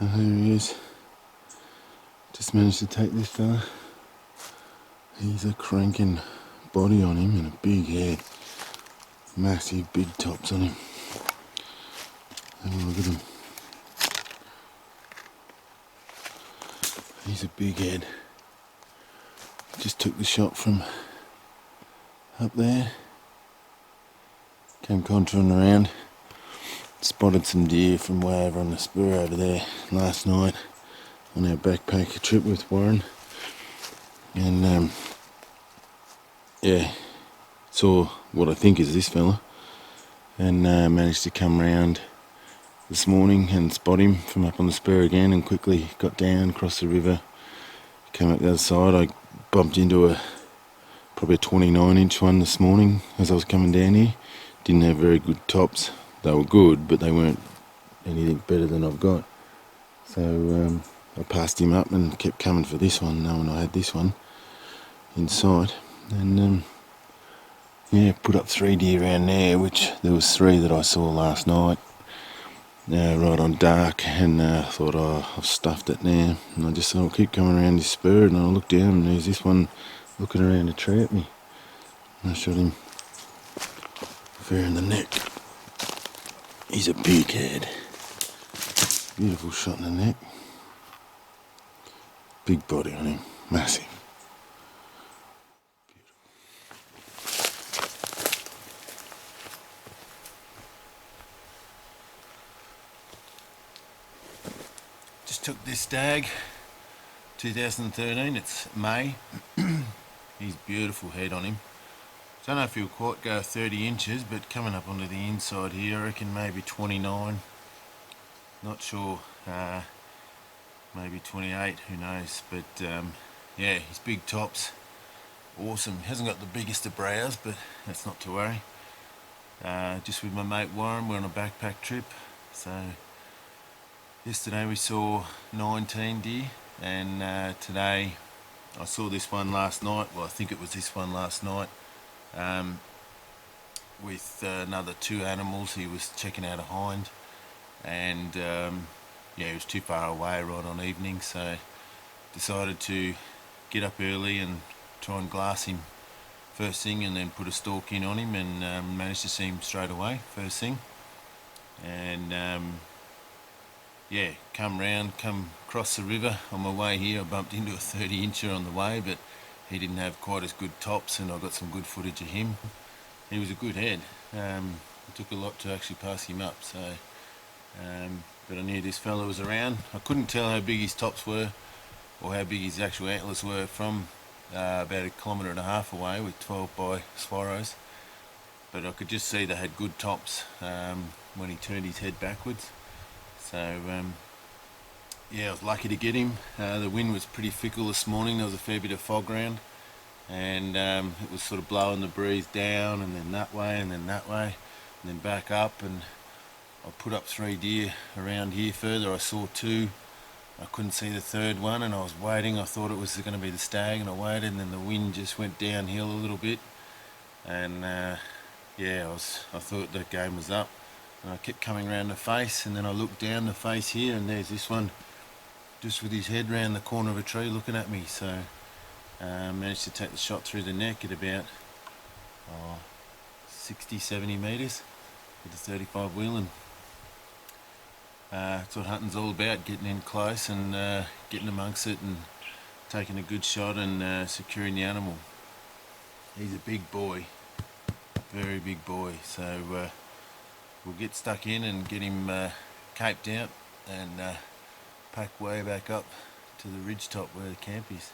Oh, here he is. Just managed to take this fella. He's a cranking body on him and a big head. Massive big tops on him. Have a look at him. He's a big head. Just took the shot from up there. Came contouring around. Spotted some deer from way over on the spur over there last night on our backpack trip with Warren. And yeah, saw what I think is this fella. And managed to come round this morning and spot him from up on the spur again, and quickly got down, crossed the river, came up the other side. I bumped into probably a 29-inch one this morning as I was coming down here. Didn't have very good tops. They were good, but they weren't anything better than I've got. So I passed him up and kept coming for this one, knowing I had this one in sight. And yeah, put up 3 deer around there, which there was 3 that I saw last night, right on dark, and thought, oh, I've stuffed it now. And I just thought, I'll keep coming around this spur, and I looked down and there's this one looking around a tree at me. And I shot him fair in the neck. He's a big head. Beautiful shot in the neck. Big body on him. Massive. Just took this stag, 2013, it's May. He's beautiful head on him. Don't know if he'll quite go 30 inches, but coming up onto the inside here, I reckon maybe 29. Not sure, maybe 28, who knows. But yeah, his big tops, awesome. He hasn't got the biggest of brows, but that's not to worry. Just with my mate Warren, we're on a backpack trip. So yesterday we saw 19 deer, and today I saw this one last night. Well, I think it was this one last night. With another 2 animals. He was checking out a hind, and yeah, he was too far away right on evening, so decided to get up early and try and glass him first thing, and then put a stalk in on him, and managed to see him straight away first thing. And yeah, come across the river. On my way here I bumped into a 30-incher on the way, but he didn't have quite as good tops, and I got some good footage of him. He was a good head. It took a lot to actually pass him up, so but I knew this fella was around. I couldn't tell how big his tops were or how big his actual antlers were from about 1.5 kilometres away with 12 by Swarrows, but I could just see they had good tops when he turned his head backwards. So yeah, I was lucky to get him. The wind was pretty fickle this morning. There was a fair bit of fog around, and it was sort of blowing the breeze down, and then that way, and then that way, and then back up. And I put up 3 deer around here further. I saw 2. I couldn't see the 3rd one, and I was waiting. I thought it was going to be the stag, and I waited, and then the wind just went downhill a little bit, and yeah, I thought the game was up. And I kept coming around the face, and then I looked down the face here, and there's this one just with his head round the corner of a tree looking at me. So managed to take the shot through the neck at about 60-70 metres with a 35 wheel, and that's what hunting's all about, getting in close and getting amongst it and taking a good shot and securing the animal. He's a big boy, very big boy, so we'll get stuck in and get him caped out and pack way back up to the ridge top where the camp is.